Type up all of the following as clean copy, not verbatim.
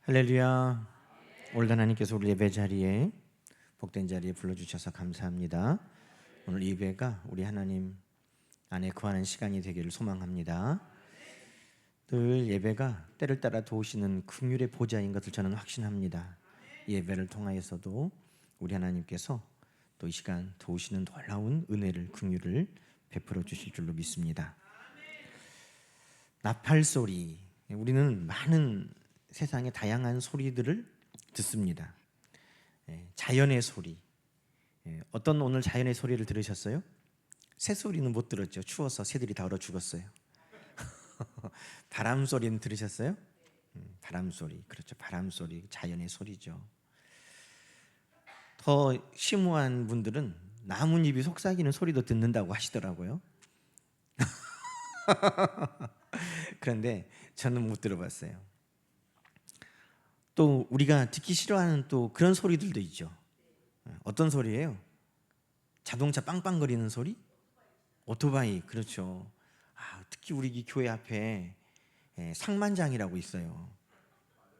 할렐루야. 오늘 하나님께서 우리 예배 자리에 복된 자리에 불러주셔서 감사합니다. 오늘 예배가 우리 하나님 안에 거하는 시간이 되기를 소망합니다. 늘 예배가 때를 따라 도우시는 긍휼의 보좌인 것을 저는 확신합니다. 예배를 통하여서도 우리 하나님께서 또 이 시간 도우시는 놀라운 은혜를 긍휼을 베풀어 주실 줄로 믿습니다. 나팔 소리, 우리는 많은 세상의 다양한 소리들을 듣습니다. 자연의 소리, 어떤 오늘 자연의 소리를 들으셨어요? 새 소리는 못 들었죠. 추워서 새들이 다 얼어 죽었어요. 바람 소리는 들으셨어요? 바람 소리, 그렇죠. 바람 소리, 자연의 소리죠. 더 심오한 분들은 나뭇잎이 속삭이는 소리도 듣는다고 하시더라고요. 그런데 저는 못 들어봤어요. 또 우리가 듣기 싫어하는 또 그런 소리들도 있죠. 어떤 소리예요? 자동차 빵빵거리는 소리? 오토바이, 그렇죠. 특히 우리 교회 앞에 상만장이라고 있어요.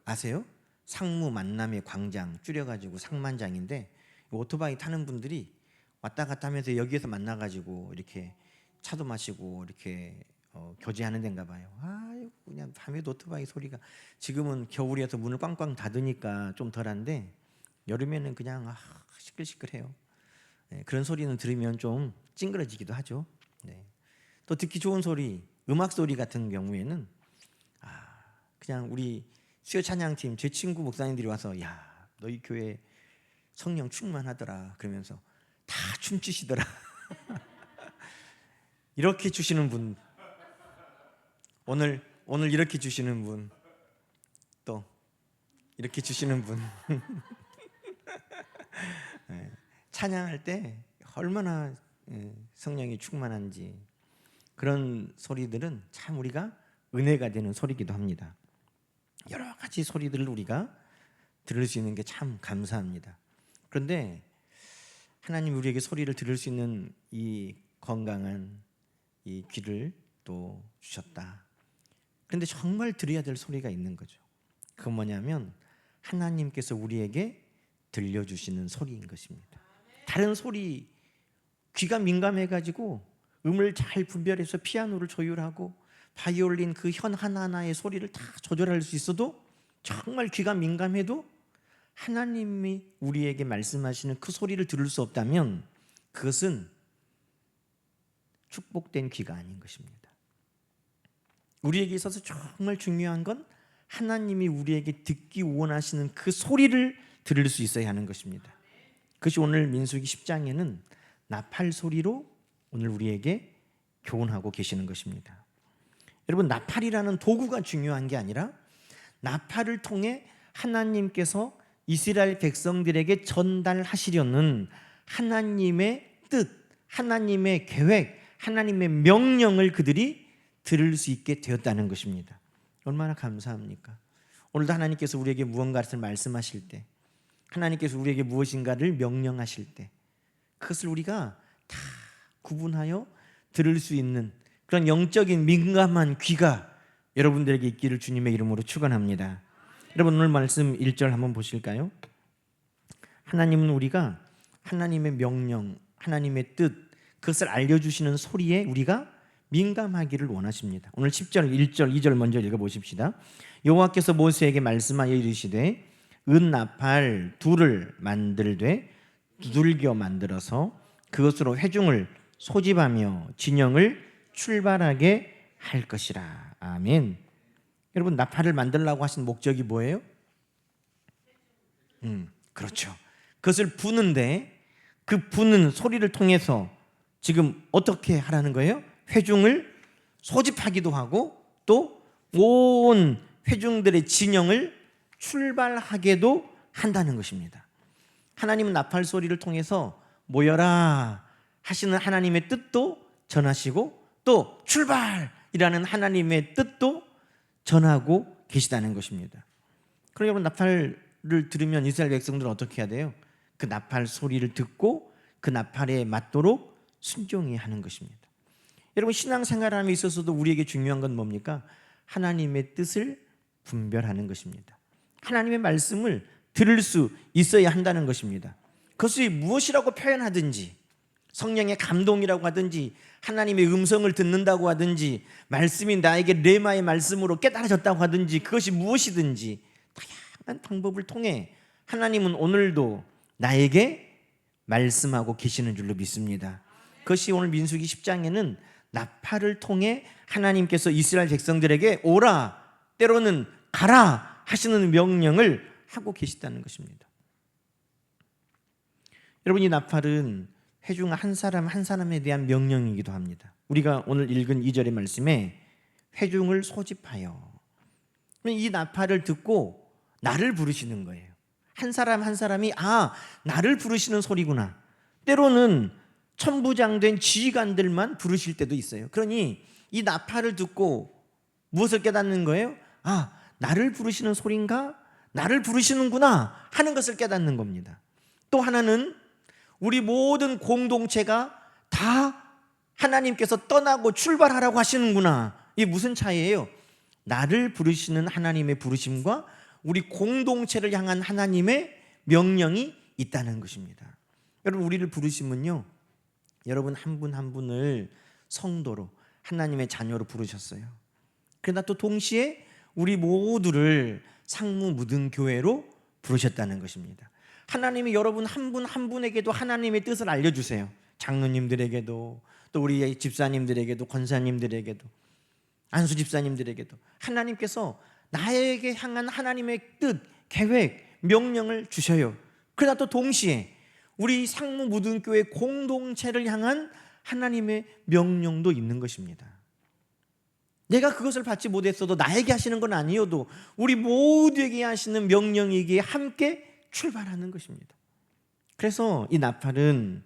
아세요? 상무 만남의 광장, 줄여가지고 상만장인데 오토바이 타는 분들이 왔다 갔다 하면서 여기에서 만나가지고 이렇게 차도 마시고 이렇게 교제하는 데인가 봐요. 그냥 밤에도 오토바이 소리가, 지금은 겨울이어서 문을 꽝꽝 닫으니까 좀 덜한데 여름에는 그냥 시끌시끌해요. 그런 소리는 들으면 좀 찡그러지기도 하죠. 또 듣기 좋은 소리, 음악 소리 같은 경우에는 그냥 우리 수요 찬양팀 제 친구 목사님들이 와서 야, 너희 교회 성령 충만하더라 그러면서 다 춤추시더라. 이렇게 주시는 분, 오늘 이렇게 주시는 분, 또 이렇게 주시는 분. 찬양할 때 얼마나 성령이 충만한지, 그런 소리들은 참 우리가 은혜가 되는 소리기도 합니다. 여러 가지 소리들을 우리가 들을 수 있는 게 참 감사합니다. 그런데 하나님 우리에게 소리를 들을 수 있는 이 건강한 이 귀를 또 주셨다. 그런데 정말 들어야 될 소리가 있는 거죠. 그건 뭐냐면 하나님께서 우리에게 들려주시는 소리인 것입니다. 다른 소리, 귀가 민감해가지고 음을 잘 분별해서 피아노를 조율하고 바이올린 그 현 하나하나의 소리를 다 조절할 수 있어도, 정말 귀가 민감해도 하나님이 우리에게 말씀하시는 그 소리를 들을 수 없다면 그것은 축복된 귀가 아닌 것입니다. 우리에게 있어서 정말 중요한 건 하나님이 우리에게 듣기 원하시는 그 소리를 들을 수 있어야 하는 것입니다. 그것이 오늘 민수기 10장에는 나팔 소리로 오늘 우리에게 교훈하고 계시는 것입니다. 여러분, 나팔이라는 도구가 중요한 게 아니라 나팔을 통해 하나님께서 이스라엘 백성들에게 전달하시려는 하나님의 뜻, 하나님의 계획, 하나님의 명령을 그들이 들을 수 있게 되었다는 것입니다. 얼마나 감사합니까? 오늘도 하나님께서 우리에게 무언가를 말씀하실 때, 하나님께서 우리에게 무엇인가를 명령하실 때 그것을 우리가 다 구분하여 들을 수 있는 그런 영적인 민감한 귀가 여러분들에게 있기를 주님의 이름으로 축원합니다. 여러분, 오늘 말씀 1절 한번 보실까요? 하나님은 우리가 하나님의 명령, 하나님의 뜻, 그것을 알려주시는 소리에 우리가 민감하기를 원하십니다. 오늘 10절, 1절, 2절 먼저 읽어보십시다. 여호와께서 모세에게 말씀하여 이르시되 은나팔 둘을 만들되 두들겨 만들어서 그것으로 회중을 소집하며 진영을 출발하게 할 것이라. 아멘. 여러분, 나팔을 만들려고 하신 목적이 뭐예요? 그렇죠. 그것을 부는데 그 부는 소리를 통해서 지금 어떻게 하라는 거예요? 회중을 소집하기도 하고 또 온 회중들의 진영을 출발하게도 한다는 것입니다. 하나님은 나팔 소리를 통해서 모여라 하시는 하나님의 뜻도 전하시고 또 출발이라는 하나님의 뜻도 전하고 계시다는 것입니다. 그러면 나팔을 들으면 이스라엘 백성들은 어떻게 해야 돼요? 그 나팔 소리를 듣고 그 나팔에 맞도록 순종해야 하는 것입니다. 여러분, 신앙생활함에 있어서도 우리에게 중요한 건 뭡니까? 하나님의 뜻을 분별하는 것입니다. 하나님의 말씀을 들을 수 있어야 한다는 것입니다. 그것이 무엇이라고 표현하든지, 성령의 감동이라고 하든지, 하나님의 음성을 듣는다고 하든지, 말씀이 나에게 레마의 말씀으로 깨달아졌다고 하든지, 그것이 무엇이든지 다양한 방법을 통해 하나님은 오늘도 나에게 말씀하고 계시는 줄로 믿습니다. 그것이 오늘 민수기 10장에는 나팔을 통해 하나님께서 이스라엘 백성들에게 오라, 때로는 가라 하시는 명령을 하고 계시다는 것입니다. 여러분, 이 나팔은 회중 한 사람 한 사람에 대한 명령이기도 합니다. 우리가 오늘 읽은 2절의 말씀에 회중을 소집하여, 이 나팔을 듣고 나를 부르시는 거예요. 한 사람 한 사람이 나를 부르시는 소리구나. 때로는 천부장된 지휘관들만 부르실 때도 있어요. 그러니 이 나팔을 듣고 무엇을 깨닫는 거예요? 나를 부르시는 소리인가? 나를 부르시는구나 하는 것을 깨닫는 겁니다. 또 하나는 우리 모든 공동체가 다 하나님께서 떠나고 출발하라고 하시는구나. 이게 무슨 차이예요? 나를 부르시는 하나님의 부르심과 우리 공동체를 향한 하나님의 명령이 있다는 것입니다. 여러분, 우리를 부르심은요, 여러분 한 분 한 분을 성도로, 하나님의 자녀로 부르셨어요. 그러나 또 동시에 우리 모두를 상무무등교회로 부르셨다는 것입니다. 하나님이 여러분 한 분 한 분에게도 하나님의 뜻을 알려주세요. 장로님들에게도, 또 우리 집사님들에게도, 권사님들에게도, 안수 집사님들에게도 하나님께서 나에게 향한 하나님의 뜻, 계획, 명령을 주셔요. 그러나 또 동시에 우리 상무무등교회 공동체를 향한 하나님의 명령도 있는 것입니다. 내가 그것을 받지 못했어도, 나에게 하시는 건 아니어도 우리 모두에게 하시는 명령이기에 함께 출발하는 것입니다. 그래서 이 나팔은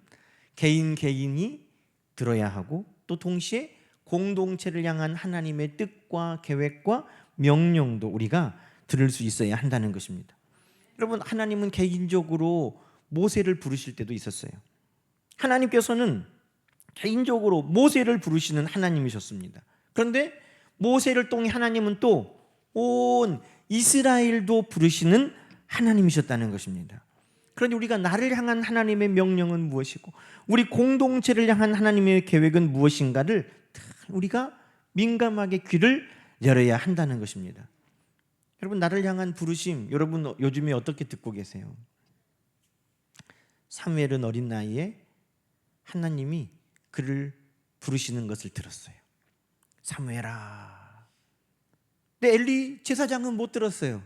개인이 들어야 하고, 또 동시에 공동체를 향한 하나님의 뜻과 계획과 명령도 우리가 들을 수 있어야 한다는 것입니다. 여러분, 하나님은 개인적으로 모세를 부르실 때도 있었어요. 하나님께서는 개인적으로 모세를 부르시는 하나님이셨습니다. 그런데 모세를 통해 하나님은 또 온 이스라엘도 부르시는 하나님이셨다는 것입니다. 그러니 우리가 나를 향한 하나님의 명령은 무엇이고, 우리 공동체를 향한 하나님의 계획은 무엇인가를 우리가 민감하게 귀를 열어야 한다는 것입니다. 여러분, 나를 향한 부르심, 여러분 요즘에 어떻게 듣고 계세요? 사무엘은 어린 나이에 하나님이 그를 부르시는 것을 들었어요. 사무엘아. 근데 엘리 제사장은 못 들었어요.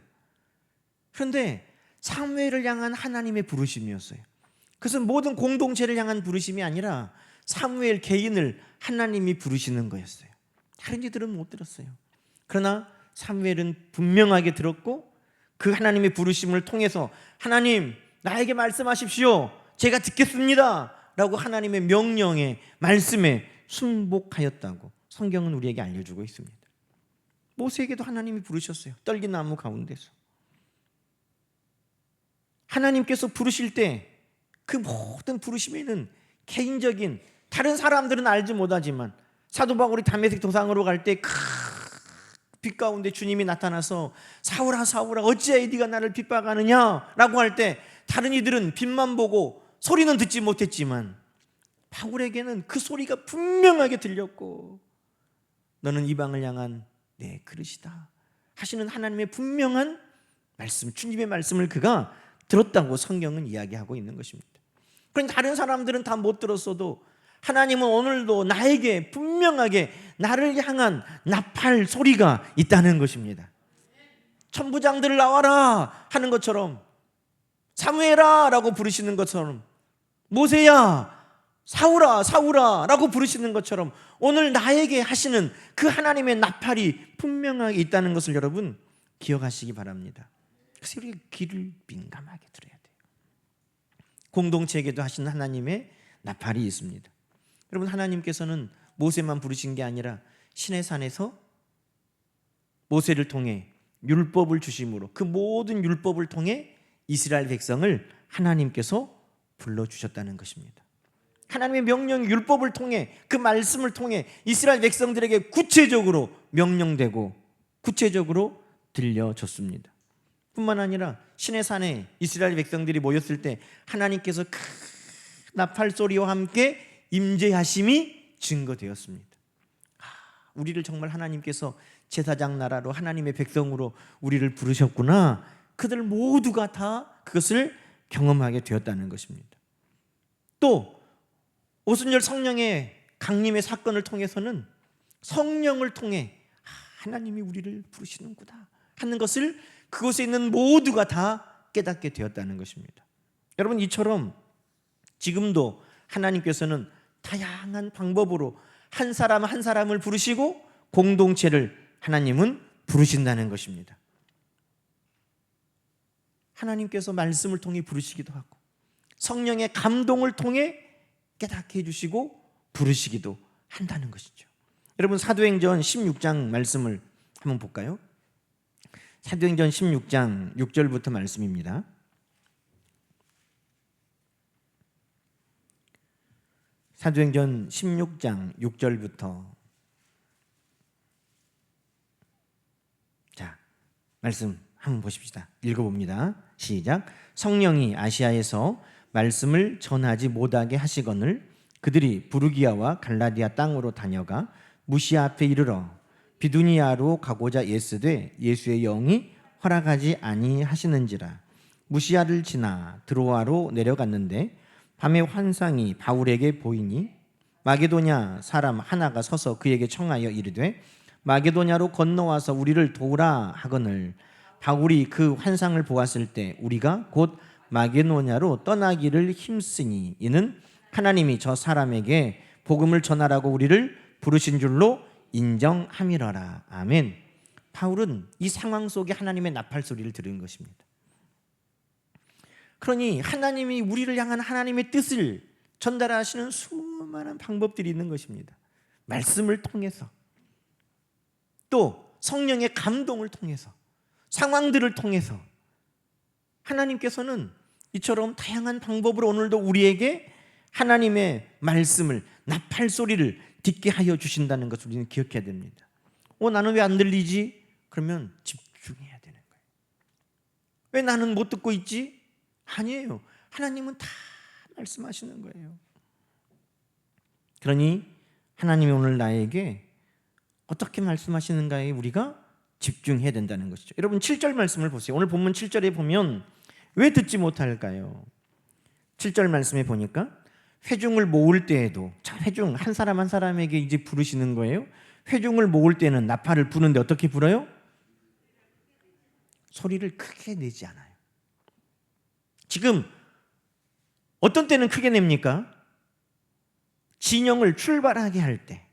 그런데 사무엘을 향한 하나님의 부르심이었어요. 그것은 모든 공동체를 향한 부르심이 아니라 사무엘 개인을 하나님이 부르시는 거였어요. 다른 이들은 못 들었어요. 그러나 사무엘은 분명하게 들었고, 그 하나님의 부르심을 통해서 하나님, 나에게 말씀하십시오, 제가 듣겠습니다 라고 하나님의 명령에, 말씀에 순복하였다고 성경은 우리에게 알려주고 있습니다. 모세에게도 하나님이 부르셨어요. 떨기나무 가운데서. 하나님께서 부르실 때 그 모든 부르심에는 개인적인, 다른 사람들은 알지 못하지만, 사도 바울이 다메섹 도상으로 갈 때 빛 가운데 주님이 나타나서 사울아 사울아 어찌하여 네가 나를 핍박하느냐 라고 할 때, 다른 이들은 빛만 보고 소리는 듣지 못했지만 바울에게는 그 소리가 분명하게 들렸고, 너는 이방을 향한 내 그릇이다 하시는 하나님의 분명한 말씀, 주님의 말씀을 그가 들었다고 성경은 이야기하고 있는 것입니다. 그러니 다른 사람들은 다 못 들었어도 하나님은 오늘도 나에게 분명하게 나를 향한 나팔 소리가 있다는 것입니다. 천부장들 나와라 하는 것처럼, 사무엘아 라고 부르시는 것처럼, 모세야 사울아 사울아 라고 부르시는 것처럼 오늘 나에게 하시는 그 하나님의 나팔이 분명하게 있다는 것을 여러분 기억하시기 바랍니다. 그래서 우리가 귀를 민감하게 들어야 돼요. 공동체에게도 하시는 하나님의 나팔이 있습니다. 여러분, 하나님께서는 모세만 부르신 게 아니라 시내산에서 모세를 통해 율법을 주심으로, 그 모든 율법을 통해 이스라엘 백성을 하나님께서 불러주셨다는 것입니다. 하나님의 명령, 율법을 통해, 그 말씀을 통해 이스라엘 백성들에게 구체적으로 명령되고 구체적으로 들려졌습니다. 뿐만 아니라 시내산에 이스라엘 백성들이 모였을 때 하나님께서 큰 나팔 소리와 함께 임재하심이 증거되었습니다. 우리를 정말 하나님께서 제사장 나라로 하나님의 백성으로 우리를 부르셨구나. 그들 모두가 다 그것을 경험하게 되었다는 것입니다. 또 오순절 성령의 강림의 사건을 통해서는 성령을 통해 하나님이 우리를 부르시는구나 하는 것을 그곳에 있는 모두가 다 깨닫게 되었다는 것입니다. 여러분, 이처럼 지금도 하나님께서는 다양한 방법으로 한 사람 한 사람을 부르시고 공동체를 하나님은 부르신다는 것입니다. 하나님께서 말씀을 통해 부르시기도 하고 성령의 감동을 통해 깨닫게 해주시고 부르시기도 한다는 것이죠. 여러분, 사도행전 16장 말씀을 한번 볼까요? 사도행전 16장 6절부터 말씀입니다. 사도행전 16장 6절부터 자, 말씀 한번 보십시다. 읽어봅니다. 시작. 성령이 아시아에서 말씀을 전하지 못하게 하시거늘 그들이 부르기아와 갈라디아 땅으로 다녀가 무시아 앞에 이르러 비두니아로 가고자 애쓰되 예수의 영이 허락하지 아니하시는지라. 무시아를 지나 드로아로 내려갔는데 밤에 환상이 바울에게 보이니 마게도냐 사람 하나가 서서 그에게 청하여 이르되 마게도냐로 건너와서 우리를 도우라 하거늘 바울이 그 환상을 보았을 때 우리가 곧 마게도냐로 떠나기를 힘쓰니 이는 하나님이 저 사람에게 복음을 전하라고 우리를 부르신 줄로 인정함이러라. 아멘. 바울은 이 상황 속에 하나님의 나팔 소리를 들은 것입니다. 그러니 하나님이 우리를 향한 하나님의 뜻을 전달하시는 수많은 방법들이 있는 것입니다. 말씀을 통해서, 또 성령의 감동을 통해서, 상황들을 통해서 하나님께서는 이처럼 다양한 방법으로 오늘도 우리에게 하나님의 말씀을, 나팔 소리를 듣게 하여 주신다는 것을 우리는 기억해야 됩니다. 나는 왜 안 들리지? 그러면 집중해야 되는 거예요. 왜 나는 못 듣고 있지? 아니에요. 하나님은 다 말씀하시는 거예요. 그러니 하나님이 오늘 나에게 어떻게 말씀하시는가에 우리가 집중해야 된다는 것이죠. 여러분, 7절 말씀을 보세요. 오늘 본문 7절에 보면 왜 듣지 못할까요? 7절 말씀에 보니까 회중을 모을 때에도, 자, 회중 한 사람 한 사람에게 이제 부르시는 거예요. 회중을 모을 때는 나팔을 부는데 어떻게 불어요? 소리를 크게 내지 않아요. 지금 어떤 때는 크게 냅니까? 진영을 출발하게 할 때,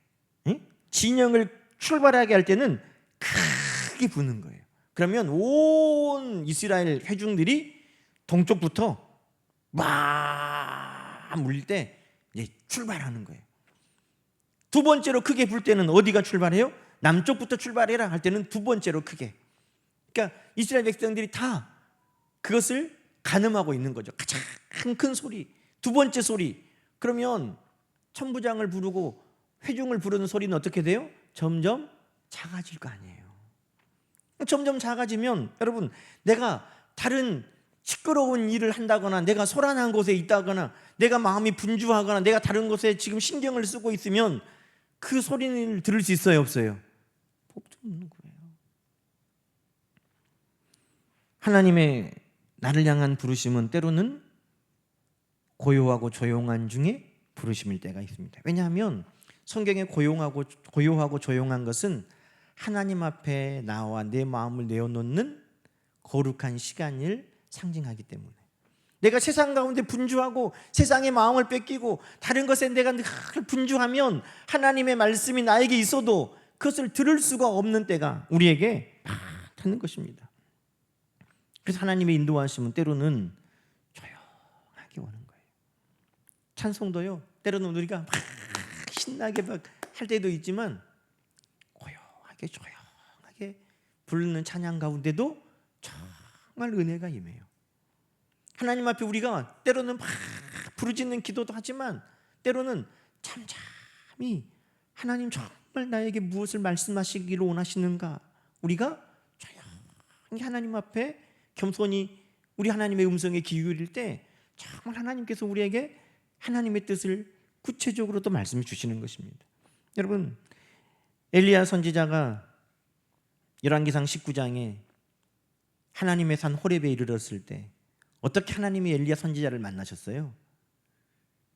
진영을 출발하게 할 때는 크게 부는 거예요. 그러면 온 이스라엘 회중들이 동쪽부터 막 물릴 때 이제 출발하는 거예요. 두 번째로 크게 불 때는 어디가 출발해요? 남쪽부터 출발해라 할 때는 두 번째로 크게. 그러니까 이스라엘 백성들이 다 그것을 가늠하고 있는 거죠. 가장 큰 소리, 두 번째 소리. 그러면 천부장을 부르고 회중을 부르는 소리는 어떻게 돼요? 점점 작아질 거 아니에요. 점점 작아지면 여러분, 내가 다른 시끄러운 일을 한다거나 내가 소란한 곳에 있다거나 내가 마음이 분주하거나 내가 다른 곳에 지금 신경을 쓰고 있으면 그 소리를 들을 수 있어요, 없어요? 없는 거예요. 하나님의 나를 향한 부르심은 때로는 고요하고 조용한 중에 부르심일 때가 있습니다. 왜냐하면 성경에 고요하고 조용한 것은 하나님 앞에 나와 내 마음을 내어놓는 거룩한 시간을 상징하기 때문에, 내가 세상 가운데 분주하고 세상의 마음을 뺏기고 다른 것에 내가 늘 분주하면 하나님의 말씀이 나에게 있어도 그것을 들을 수가 없는 때가 우리에게 많다는 것입니다. 그래서 하나님의 인도하심은 때로는 조용하게 오는 거예요. 찬송도요, 때로는 우리가 막 신나게 막 할 때도 있지만 조용하게 부르는 찬양 가운데도 정말 은혜가 임해요. 하나님 앞에 우리가 때로는 막 부르짖는 기도도 하지만 때로는 잠잠히 하나님 정말 나에게 무엇을 말씀하시기를 원하시는가, 우리가 조용히 하나님 앞에 겸손히 우리 하나님의 음성에 귀 기울일 때 정말 하나님께서 우리에게 하나님의 뜻을 구체적으로 또 말씀해 주시는 것입니다. 여러분, 엘리야 선지자가 열왕기상 19장에 하나님의 산 호렙에 이르렀을 때 어떻게 하나님이 엘리야 선지자를 만나셨어요?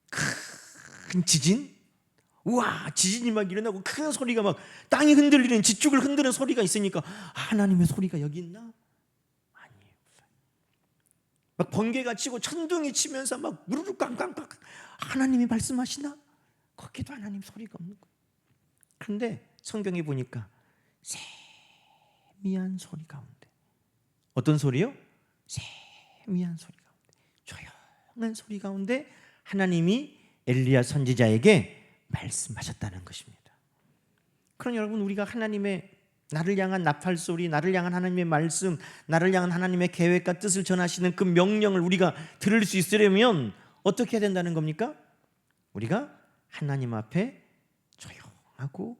큰 지진? 우와, 지진이 막 일어나고 큰 소리가 막 땅이 흔들리는, 지축을 흔드는 소리가 있으니까 하나님의 소리가 여기 있나? 아니에요. 막 번개가 치고 천둥이 치면서 막 무르르 깡깡깡 하나님이 말씀하시나? 거기도 하나님 소리가 없는 거예요. 그런데 성경에 보니까 세미한 소리 가운데, 어떤 소리요? 세미한 소리 가운데, 조용한 소리 가운데 하나님이 엘리야 선지자에게 말씀하셨다는 것입니다. 그럼 여러분, 우리가 하나님의 나를 향한 나팔 소리, 나를 향한 하나님의 말씀, 나를 향한 하나님의 계획과 뜻을 전하시는 그 명령을 우리가 들을 수 있으려면 어떻게 해야 된다는 겁니까? 우리가 하나님 앞에 조용하고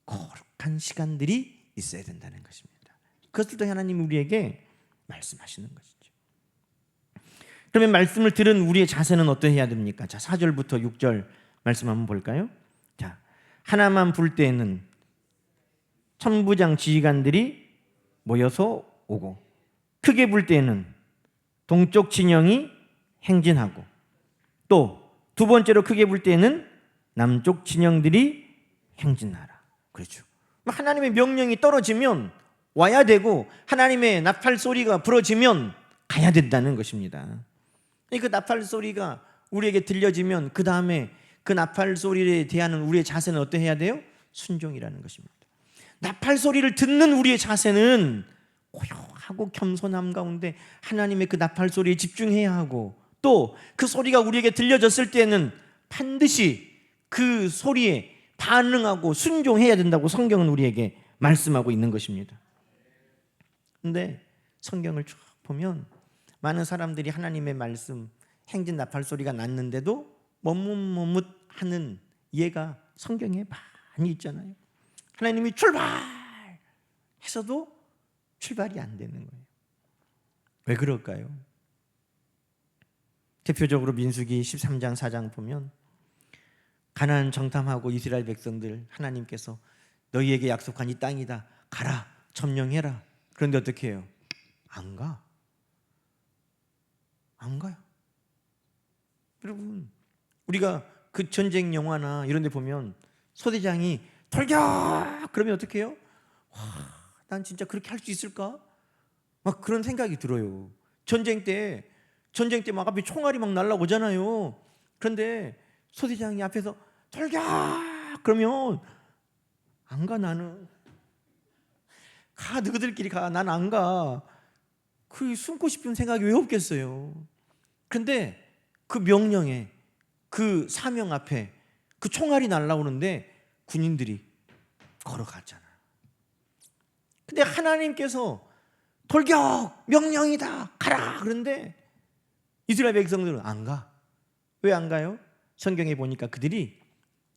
거룩한 시간들이 있어야 된다는 것입니다. 그것을 또 하나님이 우리에게 말씀하시는 것이죠. 그러면 말씀을 들은 우리의 자세는 어떠해야 됩니까? 자, 4절부터 6절 말씀 한번 볼까요? 자, 하나만 불 때에는 천부장 지휘관들이 모여서 오고, 크게 불 때에는 동쪽 진영이 행진하고, 또 두 번째로 크게 불 때에는 남쪽 진영들이 행진하라. 그렇죠. 하나님의 명령이 떨어지면 와야 되고, 하나님의 나팔 소리가 부러지면 가야 된다는 것입니다. 그 나팔 소리가 우리에게 들려지면 그 다음에 그 나팔 소리에 대한 우리의 자세는 어떠해야 돼요? 순종이라는 것입니다. 나팔 소리를 듣는 우리의 자세는 고요하고 겸손함 가운데 하나님의 그 나팔 소리에 집중해야 하고, 또 그 소리가 우리에게 들려졌을 때는 반드시 그 소리에 반응하고 순종해야 된다고 성경은 우리에게 말씀하고 있는 것입니다. 그런데 성경을 쭉 보면 많은 사람들이 하나님의 말씀, 행진 나팔 소리가 났는데도 머뭇머뭇하는 예가 성경에 많이 있잖아요. 하나님이 출발! 해서도 출발이 안 되는 거예요. 왜 그럴까요? 대표적으로 민수기 13장 4장 보면 가나안 정탐하고 이스라엘 백성들, 하나님께서 너희에게 약속한 이 땅이다, 가라, 점령해라. 그런데 어떻게 해요? 안 가. 안 가요. 여러분, 우리가 그 전쟁 영화나 이런 데 보면 소대장이 돌격! 그러면 어떻게 해요? 와, 난 진짜 그렇게 할 수 있을까? 막 그런 생각이 들어요. 전쟁 때 막 앞에 총알이 막 날라오잖아요. 그런데 소대장이 앞에서 돌격! 그러면 안 가. 나는 가, 너희들끼리 가. 난 안 가. 그 숨고 싶은 생각이 왜 없겠어요? 그런데 그 명령에, 그 사명 앞에 그 총알이 날라오는데 군인들이 걸어갔잖아. 근데 하나님께서 돌격! 명령이다! 가라! 그런데 이스라엘 백성들은 안 가. 왜 안 가요? 성경에 보니까 그들이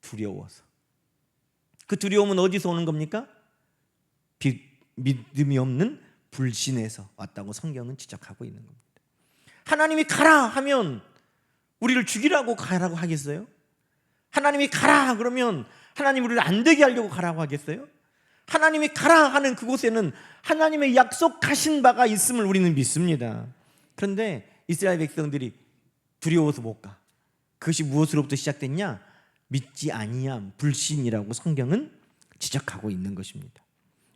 두려워서. 그 두려움은 어디서 오는 겁니까? 믿음이 없는 불신에서 왔다고 성경은 지적하고 있는 겁니다. 하나님이 가라 하면 우리를 죽이라고 가라고 하겠어요? 하나님이 가라 그러면 하나님 우리를 안 되게 하려고 가라고 하겠어요? 하나님이 가라 하는 그곳에는 하나님의 약속하신 바가 있음을 우리는 믿습니다. 그런데 이스라엘 백성들이 두려워서 못 가. 그것이 무엇으로부터 시작됐냐? 믿지 아니함, 불신이라고 성경은 지적하고 있는 것입니다.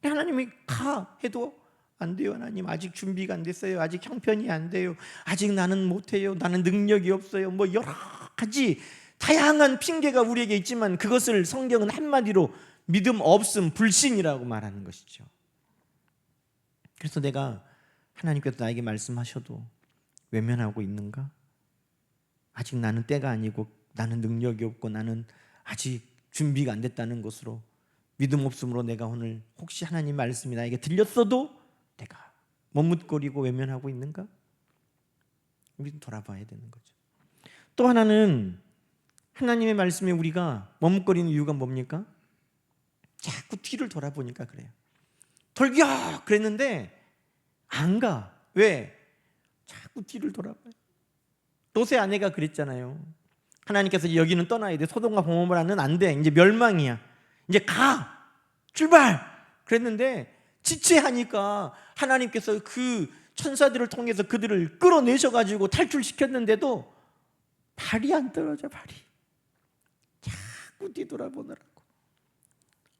하나님이 가 해도 안 돼요. 하나님 아직 준비가 안 됐어요. 아직 형편이 안 돼요. 아직 나는 못해요. 나는 능력이 없어요. 뭐 여러 가지 다양한 핑계가 우리에게 있지만 그것을 성경은 한마디로 믿음 없음, 불신이라고 말하는 것이죠. 그래서 내가 하나님께서 나에게 말씀하셔도 외면하고 있는가? 아직 나는 때가 아니고 나는 능력이 없고 나는 아직 준비가 안 됐다는 것으로 믿음 없음으로 내가 오늘 혹시 하나님 말씀이 나에게 들렸어도 내가 머뭇거리고 외면하고 있는가? 우리는 돌아봐야 되는 거죠. 또 하나는 하나님의 말씀에 우리가 머뭇거리는 이유가 뭡니까? 자꾸 뒤를 돌아보니까 그래요. 돌격! 그랬는데 안 가. 왜? 자꾸 뒤를 돌아봐요. 롯의 아내가 그랬잖아요. 하나님께서 여기는 떠나야 돼. 소돔과 고모라는 안 돼. 이제 멸망이야. 이제 가. 출발. 그랬는데 지체하니까 하나님께서 그 천사들을 통해서 그들을 끌어내셔가지고 탈출시켰는데도 발이 안 떨어져. 발이 자꾸 뒤돌아보느라고.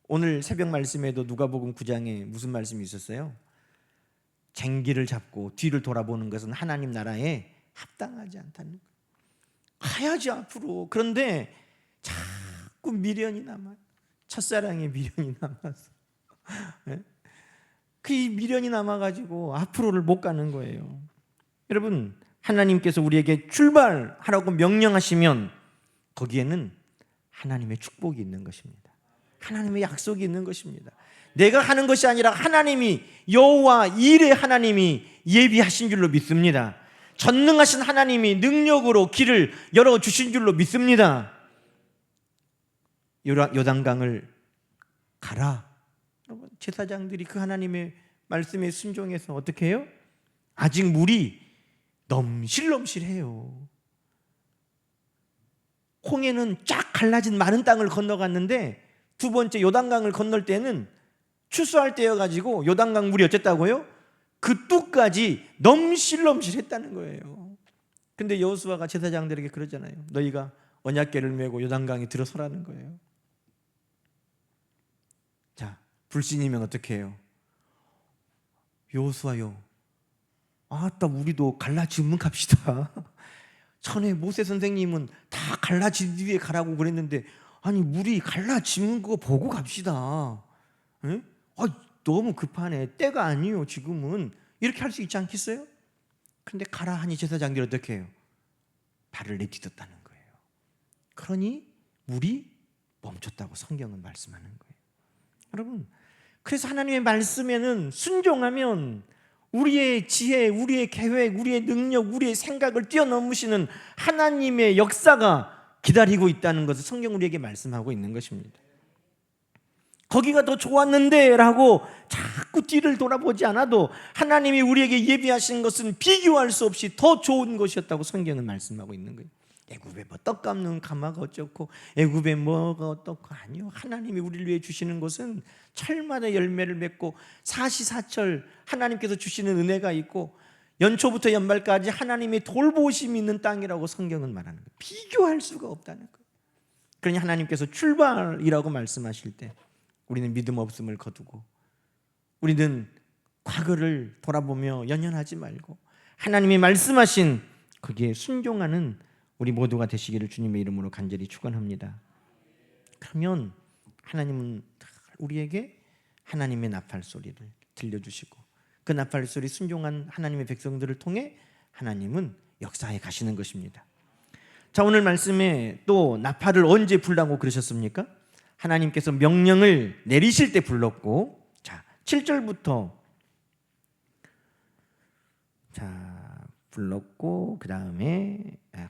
오늘 새벽 말씀에도 누가복음 9장에 무슨 말씀이 있었어요? 쟁기를 잡고 뒤를 돌아보는 것은 하나님 나라에 합당하지 않다는 거예요. 가야지 앞으로. 그런데 자꾸 미련이 남아요. 첫사랑에 미련이 남아서 그 미련이 남아가지고 앞으로를 못 가는 거예요. 여러분, 하나님께서 우리에게 출발하라고 명령하시면 거기에는 하나님의 축복이 있는 것입니다. 하나님의 약속이 있는 것입니다. 내가 하는 것이 아니라 하나님이, 여호와 일의 하나님이 예비하신 줄로 믿습니다. 전능하신 하나님이 능력으로 길을 열어주신 줄로 믿습니다. 요단강을 가라. 여러분, 제사장들이 그 하나님의 말씀에 순종해서 어떻게 해요? 아직 물이 넘실넘실해요. 홍해는 쫙 갈라진 마른 땅을 건너갔는데 두 번째 요단강을 건널 때는 추수할 때여가지고 요단강 물이 어쨌다고요? 그 뚝까지 넘실넘실했다는 거예요. 근데 여호수아가 제사장들에게 그러잖아요. 너희가 언약궤를 메고 요단강에 들어서라는 거예요. 자, 불신이면 어떻게 해요? 여호수아요, 아따 우리도 갈라지면 갑시다. 전에 모세 선생님은 다 갈라진 뒤에 가라고 그랬는데 아니 물이 갈라지는 거 보고 갑시다. 에? 너무 급하네. 때가 아니요 지금은. 이렇게 할 수 있지 않겠어요? 그런데 가라 하니 제사장들이 어떻게 해요? 발을 내딛었다는 거예요. 그러니 물이 멈췄다고 성경은 말씀하는 거예요. 여러분, 그래서 하나님의 말씀에는 순종하면 우리의 지혜, 우리의 계획, 우리의 능력, 우리의 생각을 뛰어넘으시는 하나님의 역사가 기다리고 있다는 것을 성경 우리에게 말씀하고 있는 것입니다. 거기가 더 좋았는데 라고 자꾸 뒤를 돌아보지 않아도 하나님이 우리에게 예비하신 것은 비교할 수 없이 더 좋은 것이었다고 성경은 말씀하고 있는 거예요. 애굽에 뭐 떡 깎는 가마가 어쩌고 애굽에 뭐가 어떻고, 아니요. 하나님이 우리를 위해 주시는 것은 철마다 열매를 맺고 사시사철 하나님께서 주시는 은혜가 있고 연초부터 연말까지 하나님의 돌보심이 있는 땅이라고 성경은 말하는 거예요. 비교할 수가 없다는 거예요. 그러니 하나님께서 출발이라고 말씀하실 때 우리는 믿음 없음을 거두고 우리는 과거를 돌아보며 연연하지 말고 하나님이 말씀하신 거기에 순종하는 우리 모두가 되시기를 주님의 이름으로 간절히 축원합니다. 그러면 하나님은 우리에게 하나님의 나팔 소리를 들려주시고 그 나팔 소리 순종한 하나님의 백성들을 통해 하나님은 역사에 가시는 것입니다. 자, 오늘 말씀에 또 나팔을 언제 불라고 그러셨습니까? 하나님께서 명령을 내리실 때 불렀고, 자 7절부터 불렀고 그 다음에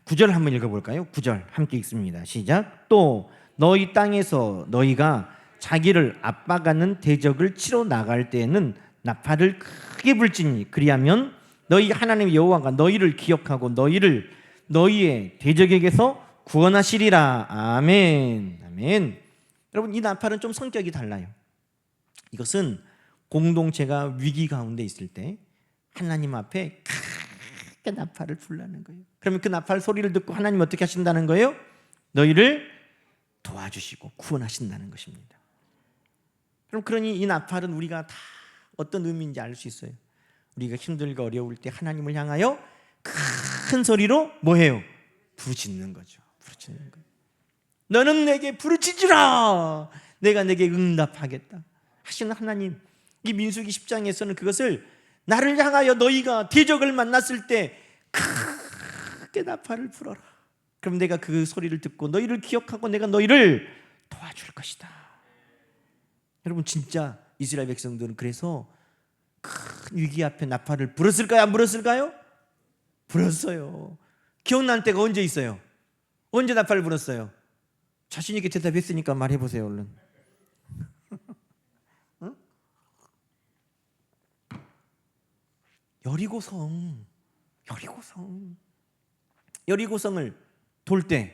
9절 한번 읽어볼까요? 9절 함께 읽습니다. 시작. 또 너희 땅에서 너희가 자기를 압박하는 대적을 치러 나갈 때에는 나팔을 크게 불지니 그리하면 너희 하나님 여호와가 너희를 기억하고 너희를 너희의 대적에게서 구원하시리라. 아멘. 아멘. 여러분, 이 나팔은 좀 성격이 달라요. 이것은 공동체가 위기 가운데 있을 때 하나님 앞에 크게 나팔을 불라는 거예요. 그러면 그 나팔 소리를 듣고 하나님 어떻게 하신다는 거예요? 너희를 도와주시고 구원하신다는 것입니다. 그럼 그러니 이 나팔은 우리가 다 어떤 의미인지 알 수 있어요. 우리가 힘들고 어려울 때 하나님을 향하여 큰 소리로 뭐해요? 부르짖는 거죠. 부르짖는 거예요. 너는 내게 부르짖으라. 내가 내게 응답하겠다 하시는 하나님. 이 민수기 10장에서는 그것을 나를 향하여 너희가 대적을 만났을 때 크게 나팔을 불어라. 그럼 내가 그 소리를 듣고 너희를 기억하고 내가 너희를 도와줄 것이다. 여러분, 진짜 이스라엘 백성들은 그래서 큰 위기 앞에 나팔을 불었을까요? 안 불었을까요? 불었어요. 기억날 때가 언제 있어요? 언제 나팔을 불었어요? 자신 있게 대답했으니까 말해보세요. 얼른. 응? 여리고성을 돌 때,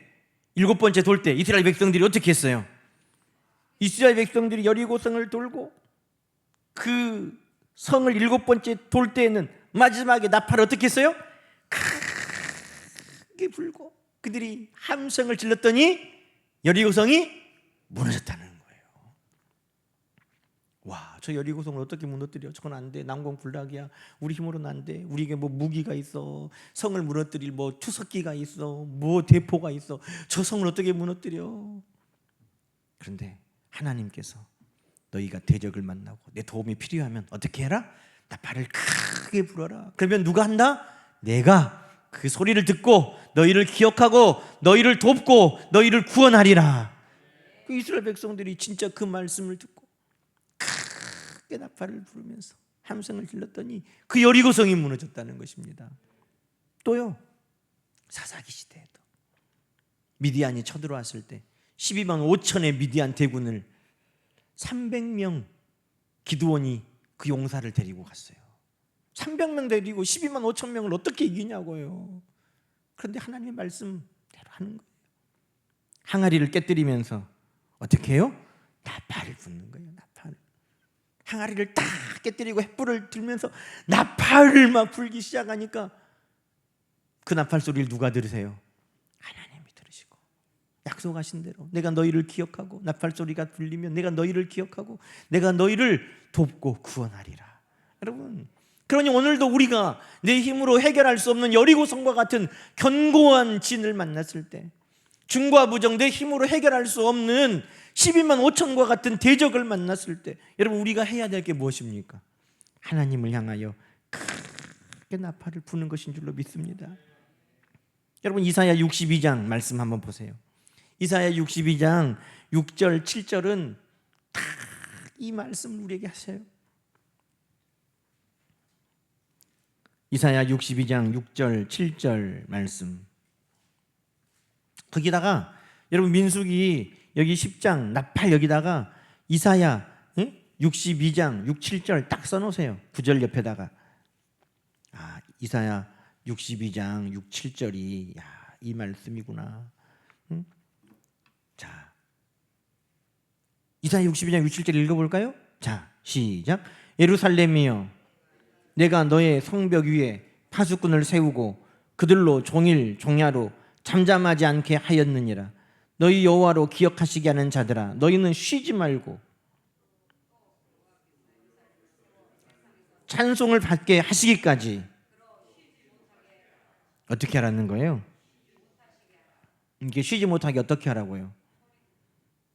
7번째 돌 때 이스라엘 백성들이 어떻게 했어요? 이스라엘 백성들이 여리고성을 돌고 그 성을 7번째 돌 때에는 마지막에 나팔을 어떻게 했어요? 크게 불고 그들이 함성을 질렀더니 여리고성이 무너졌다는 거예요. 와, 저 여리고성을 어떻게 무너뜨려? 저건 안 돼. 난공불락이야. 우리 힘으로는 안 돼. 우리에게 뭐 무기가 있어. 성을 무너뜨릴 뭐 투석기가 있어. 뭐 대포가 있어. 저 성을 어떻게 무너뜨려? 그런데 하나님께서 너희가 대적을 만나고 내 도움이 필요하면 어떻게 해라? 나팔을 크게 불어라. 그러면 누가 한다? 내가 그 소리를 듣고 너희를 기억하고 너희를 돕고 너희를 구원하리라. 그 이스라엘 백성들이 진짜 그 말씀을 듣고 크게 나팔을 부르면서 함성을 질렀더니 그 여리고성이 무너졌다는 것입니다. 또요, 사사기 시대에도 미디안이 쳐들어왔을 때 12만 5천의 미디안 대군을 300명 기드온이 그 용사를 데리고 갔어요. 300명 데리고 12만 5천 명을 어떻게 이기냐고요. 그런데 하나님의 말씀대로 하는 거예요. 항아리를 깨뜨리면서 어떻게 해요? 나팔을 붓는 거예요. 나팔을. 항아리를 딱 깨뜨리고 횃불을 들면서 나팔을 막 불기 시작하니까 그 나팔 소리를 누가 들으세요? 하나님이 들으시고 약속하신 대로 내가 너희를 기억하고 나팔 소리가 들리면 내가 너희를 기억하고 내가 너희를 돕고 구원하리라. 여러분, 그러니 오늘도 우리가 내 힘으로 해결할 수 없는 여리고성과 같은 견고한 진을 만났을 때, 중과 부정 내 힘으로 해결할 수 없는 12만 5천과 같은 대적을 만났을 때, 여러분 우리가 해야 될 게 무엇입니까? 하나님을 향하여 크게 나팔을 부는 것인 줄로 믿습니다. 여러분 이사야 62장 말씀 한번 보세요. 이사야 62장 6절 7절은 다 이 말씀을 우리에게 하세요. 이사야 62장 6절 7절 말씀. 거기다가 여러분 민수기 여기 10장 나팔 여기다가 이사야 62장 6, 7절 딱 써놓으세요. 9절 옆에다가. 이사야 62장 6, 7절이 이 말씀이구나. 자, 이사야 62장 6, 7절 읽어볼까요? 자, 시작. 예루살렘이여, 내가 너의 성벽 위에 파수꾼을 세우고 그들로 종일 종야로 잠잠하지 않게 하였느니라. 너희 여호와로 기억하시게 하는 자들아, 너희는 쉬지 말고 찬송을 받게 하시기까지 어떻게 하라는 거예요? 이게 쉬지 못하게 어떻게 하라고요?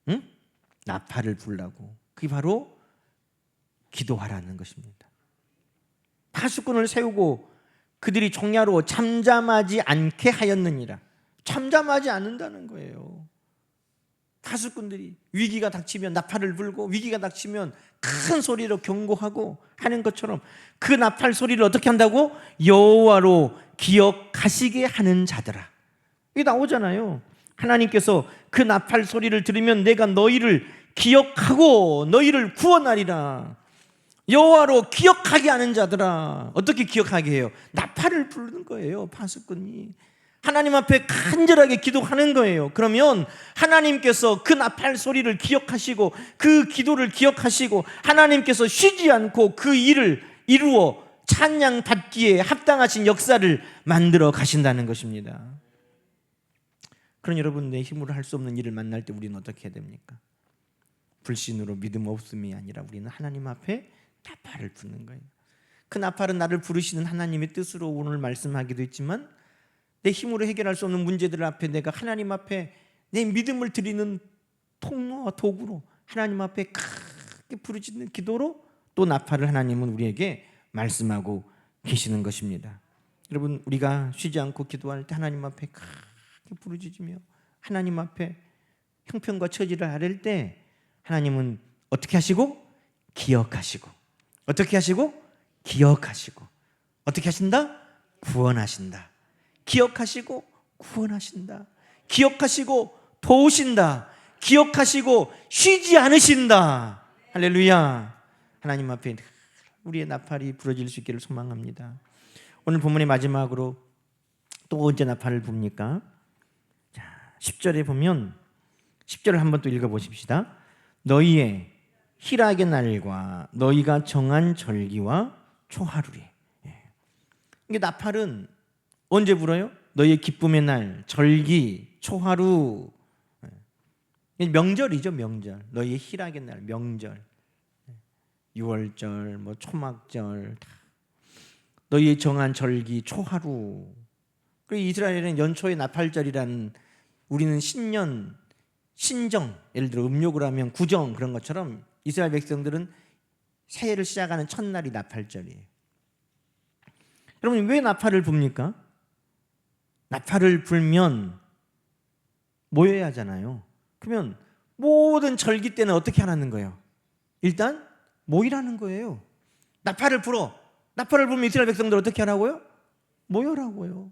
응? 나팔을 불라고. 그게 바로 기도하라는 것입니다. 파수꾼을 세우고 그들이 종야로 잠잠하지 않게 하였느니라. 잠잠하지 않는다는 거예요. 파수꾼들이 위기가 닥치면 나팔을 불고 위기가 닥치면 큰 소리로 경고하고 하는 것처럼 그 나팔 소리를 어떻게 한다고? 여호와로 기억하시게 하는 자들아. 이게 나오잖아요. 하나님께서 그 나팔 소리를 들으면 내가 너희를 기억하고 너희를 구원하리라. 여호와로 기억하게 하는 자들아. 어떻게 기억하게 해요? 나팔을 부르는 거예요. 파수꾼이 하나님 앞에 간절하게 기도하는 거예요. 그러면 하나님께서 그 나팔 소리를 기억하시고 그 기도를 기억하시고 하나님께서 쉬지 않고 그 일을 이루어 찬양 받기에 합당하신 역사를 만들어 가신다는 것입니다. 그런 여러분, 내 힘으로 할 수 없는 일을 만날 때 우리는 어떻게 해야 됩니까? 불신으로 믿음 없음이 아니라 우리는 하나님 앞에 나팔을 부는 거예요. 그 나팔은 나를 부르시는 하나님의 뜻으로 오늘 말씀하기도 했지만, 내 힘으로 해결할 수 없는 문제들 앞에 내가 하나님 앞에 내 믿음을 드리는 통로와 도구로 하나님 앞에 크게 부르짖는 기도로 또 나팔을 하나님은 우리에게 말씀하고 계시는 것입니다. 여러분, 우리가 쉬지 않고 기도할 때 하나님 앞에 크게 부르짖으며 하나님 앞에 형편과 처지를 아랠 때 하나님은 어떻게 하시고? 기억하시고. 어떻게 하시고? 기억하시고. 어떻게 하신다? 구원하신다. 기억하시고 구원하신다. 기억하시고 도우신다. 기억하시고 쉬지 않으신다. 할렐루야. 하나님 앞에 우리의 나팔이 부러질 수 있기를 소망합니다. 오늘 본문의 마지막으로 또 언제 나팔을 붑니까? 자, 10절에 보면 10절을 한번 또 읽어보십시다. 너희의 희락의 날과 너희가 정한 절기와 초하루에. 이게 나팔은 언제 불어요? 너희의 기쁨의 날, 절기, 초하루. 명절이죠, 명절. 너희의 희락의 날, 명절. 유월절, 뭐 초막절, 너희의 정한 절기, 초하루. 그리고 이스라엘은 연초의 나팔절이라는, 우리는 신년, 신정, 예를 들어 음력으로 하면 구정 그런 것처럼 이스라엘 백성들은 새해를 시작하는 첫날이 나팔절이에요. 여러분, 왜 나팔을 붑니까? 나팔을 불면 모여야 하잖아요. 그러면 모든 절기 때는 어떻게 하라는 거예요? 일단 모이라는 거예요. 나팔을 불어. 나팔을 불면 이스라엘 백성들 어떻게 하라고요? 모여라고요.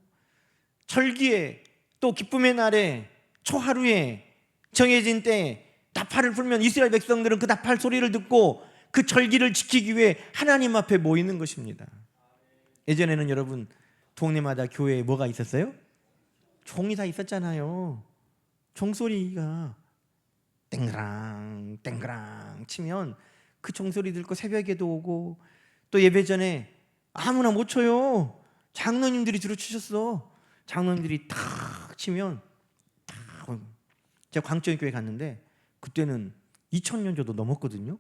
절기에, 또 기쁨의 날에, 초하루에, 정해진 때에 나팔을 불면 이스라엘 백성들은 그 나팔 소리를 듣고 그 절기를 지키기 위해 하나님 앞에 모이는 것입니다. 예전에는 여러분, 동네마다 교회에 뭐가 있었어요? 종이 다 있었잖아요. 종소리가 땡그랑 땡그랑 치면 그 종소리 듣고 새벽에도 오고, 또 예배 전에 아무나 못 쳐요. 장로님들이 주로 치셨어. 장로님들이 탁 치면 탁. 제가 광천교회 갔는데 그때는 2000년 정도 넘었거든요.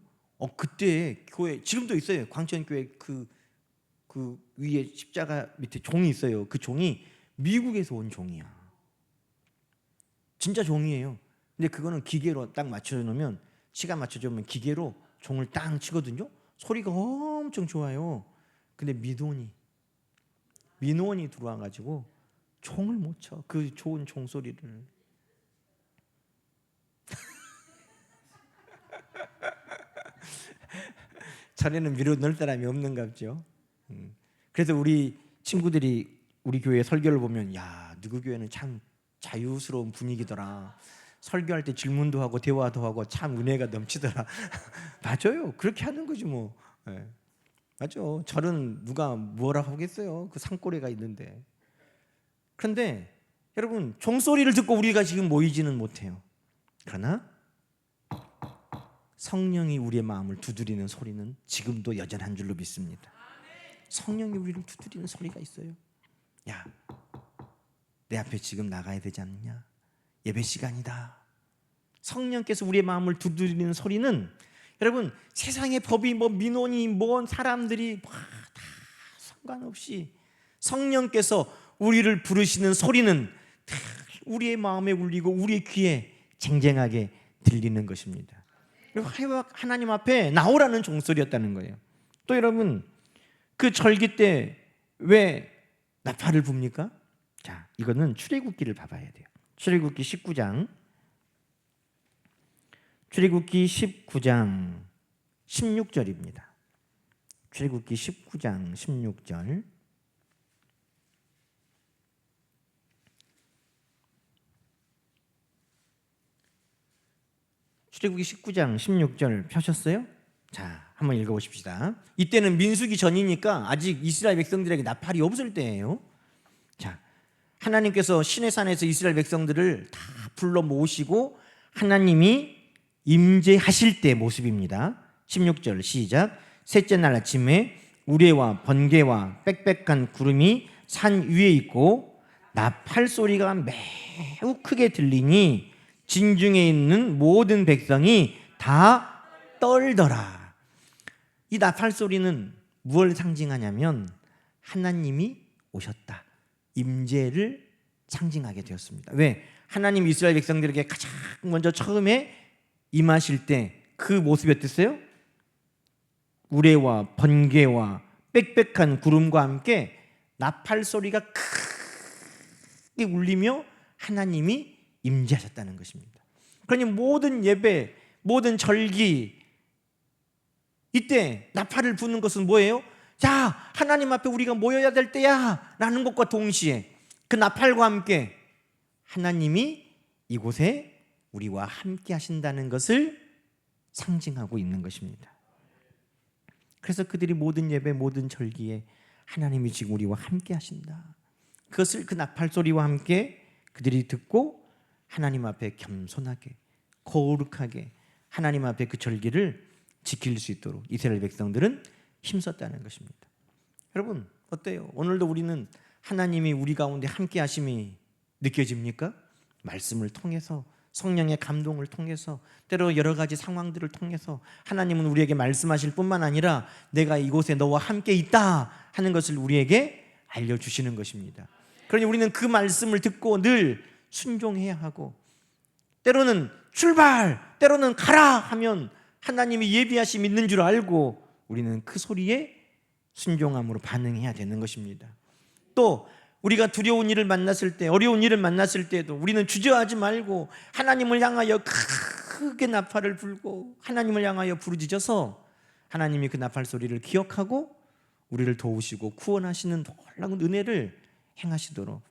그때 교회 지금도 있어요. 광천교회 그 위에 십자가 밑에 종이 있어요. 그 종이 미국에서 온 종이야. 진짜 종이에요. 근데 그거는 기계로 딱 맞춰놓으면, 시간 맞춰주면 기계로 종을 딱 치거든요. 소리가 엄청 좋아요. 근데 민원이 들어와가지고 종을 못 쳐. 그 좋은 종소리를. 전에는 미루 넣을 사람이 없는갑죠. 그래서 우리 친구들이 우리 교회 설교를 보면, 야, 누구 교회는 참 자유스러운 분위기더라. 설교할 때 질문도 하고 대화도 하고 참 은혜가 넘치더라. 맞아요. 그렇게 하는 거지 뭐. 네. 맞아. 절은 누가 뭐라 하겠어요. 그 산골에가 있는데. 그런데 여러분, 종소리를 듣고 우리가 지금 모이지는 못해요. 그러나 성령이 우리의 마음을 두드리는 소리는 지금도 여전한 줄로 믿습니다. 성령이 우리를 두드리는 소리가 있어요. 야, 내 앞에 지금 나가야 되지 않느냐? 예배 시간이다. 성령께서 우리의 마음을 두드리는 소리는, 여러분, 세상의 법이 뭐 민원이 뭔 사람들이 다 상관없이 성령께서 우리를 부르시는 소리는 우리의 마음에 울리고 우리의 귀에 쟁쟁하게 들리는 것입니다. 하나님 앞에 나오라는 종소리였다는 거예요. 또 여러분, 그 절기 때 왜 나팔을 붑니까? 자, 이거는 출애굽기를 봐봐야 돼요. 출애굽기 19장 16절입니다. 출애굽기 19장 16절. 출애굽기 19장 16절 펴셨어요? 자, 한번 읽어보십시다. 이때는 민수기 전이니까 아직 이스라엘 백성들에게 나팔이 없을 때예요. 자, 하나님께서 시내산에서 이스라엘 백성들을 다 불러 모으시고 하나님이 임재하실 때 모습입니다. 16절 시작. 셋째 날 아침에 우레와 번개와 빽빽한 구름이 산 위에 있고 나팔 소리가 매우 크게 들리니 진중에 있는 모든 백성이 다 떨더라. 이 나팔 소리는 무엇을 상징하냐면 하나님이 오셨다, 임재를 상징하게 되었습니다. 왜? 하나님 이스라엘 백성들에게 가장 먼저 처음에 임하실 때 그 모습이 어땠어요? 우레와 번개와 빽빽한 구름과 함께 나팔 소리가 크게 울리며 하나님이 임재하셨다는 것입니다. 그러니 모든 예배, 모든 절기, 이때 나팔을 부는 것은 뭐예요? 자, 하나님 앞에 우리가 모여야 될 때야 라는 것과 동시에 그 나팔과 함께 하나님이 이곳에 우리와 함께 하신다는 것을 상징하고 있는 것입니다. 그래서 그들이 모든 예배, 모든 절기에 하나님이 지금 우리와 함께 하신다. 그것을 그 나팔 소리와 함께 그들이 듣고 하나님 앞에 겸손하게 거룩하게 하나님 앞에 그 절기를 지킬 수 있도록 이스라엘 백성들은 힘썼다는 것입니다. 여러분 어때요? 오늘도 우리는 하나님이 우리 가운데 함께 하심이 느껴집니까? 말씀을 통해서, 성령의 감동을 통해서, 때로 여러 가지 상황들을 통해서 하나님은 우리에게 말씀하실 뿐만 아니라 내가 이곳에 너와 함께 있다 하는 것을 우리에게 알려주시는 것입니다. 그러니 우리는 그 말씀을 듣고 늘 순종해야 하고, 때로는 출발, 때로는 가라 하면 하나님이 예비하심 있는 줄 알고 우리는 그 소리에 순종함으로 반응해야 되는 것입니다. 또 우리가 두려운 일을 만났을 때, 어려운 일을 만났을 때도 우리는 주저하지 말고 하나님을 향하여 크게 나팔을 불고 하나님을 향하여 부르짖어서 하나님이 그 나팔 소리를 기억하고 우리를 도우시고 구원하시는 놀라운 은혜를 행하시도록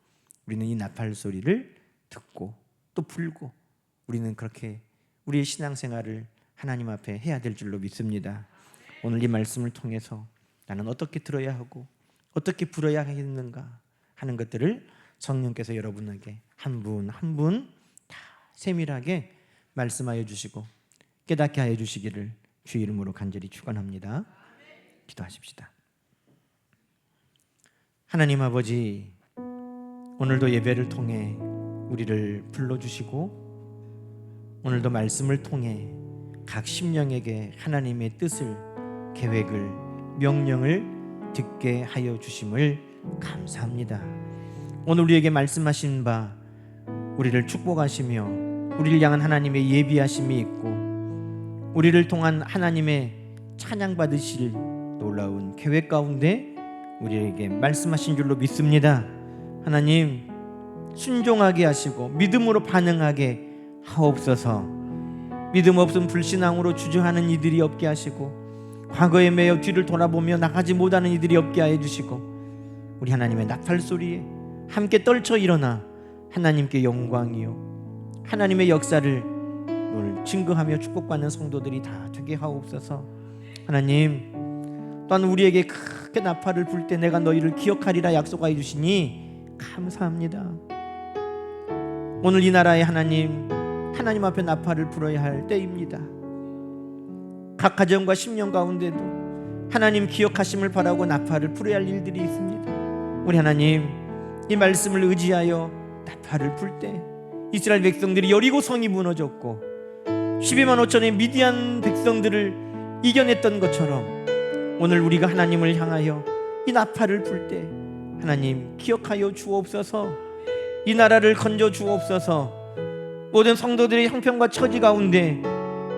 우리는 이 나팔 소리를 듣고 또 불고 우리는 그렇게 우리의 신앙생활을 하나님 앞에 해야 될 줄로 믿습니다. 오늘 이 말씀을 통해서 나는 어떻게 들어야 하고 어떻게 불어야 하겠는가 하는 것들을 성령께서 여러분에게 한 분 한 분 다 세밀하게 말씀하여 주시고 깨닫게 하여 주시기를 주의 이름으로 간절히 축원합니다. 기도하십시다. 하나님 아버지, 오늘도 예배를 통해 우리를 불러주시고 오늘도 말씀을 통해 각 심령에게 하나님의 뜻을, 계획을, 명령을 듣게 하여 주심을 감사합니다. 오늘 우리에게 말씀하신 바 우리를 축복하시며 우리를 향한 하나님의 예비하심이 있고 우리를 통한 하나님의 찬양받으실 놀라운 계획 가운데 우리에게 말씀하신 줄로 믿습니다. 하나님 순종하게 하시고 믿음으로 반응하게 하옵소서. 믿음 없음 불신앙으로 주저하는 이들이 없게 하시고 과거에 매여 뒤를 돌아보며 나가지 못하는 이들이 없게 하여 주시고 우리 하나님의 나팔 소리에 함께 떨쳐 일어나 하나님께 영광이요 하나님의 역사를 오늘 증거하며 축복받는 성도들이 다 되게 하옵소서. 하나님 또한 우리에게 크게 나팔을 불 때 내가 너희를 기억하리라 약속하여 주시니 감사합니다. 오늘 이 나라의 하나님 앞에 나팔을 불어야 할 때입니다. 각 가정과 심령 가운데도 하나님 기억하심을 바라고 나팔을 불어야 할 일들이 있습니다. 우리 하나님 이 말씀을 의지하여 나팔을 불 때 이스라엘 백성들이 여리고 성이 무너졌고 12만 5천의 미디안 백성들을 이겨냈던 것처럼 오늘 우리가 하나님을 향하여 이 나팔을 불 때 하나님 기억하여 주옵소서. 이 나라를 건져 주옵소서. 모든 성도들의 형편과 처지 가운데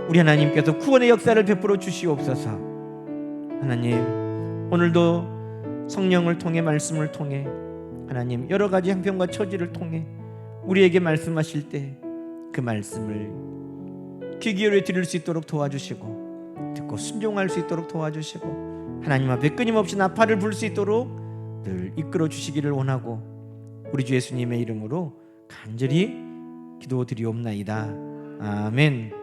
우리 하나님께서 구원의 역사를 베풀어 주시옵소서. 하나님 오늘도 성령을 통해 말씀을 통해 하나님 여러 가지 형편과 처지를 통해 우리에게 말씀하실 때 그 말씀을 귀 기울여 들을 수 있도록 도와주시고 듣고 순종할 수 있도록 도와주시고 하나님 앞에 끊임없이 나팔을 불 수 있도록 늘 이끌어 주시기를 원하고 우리 주 예수님의 이름으로 간절히 기도드리옵나이다. 아멘.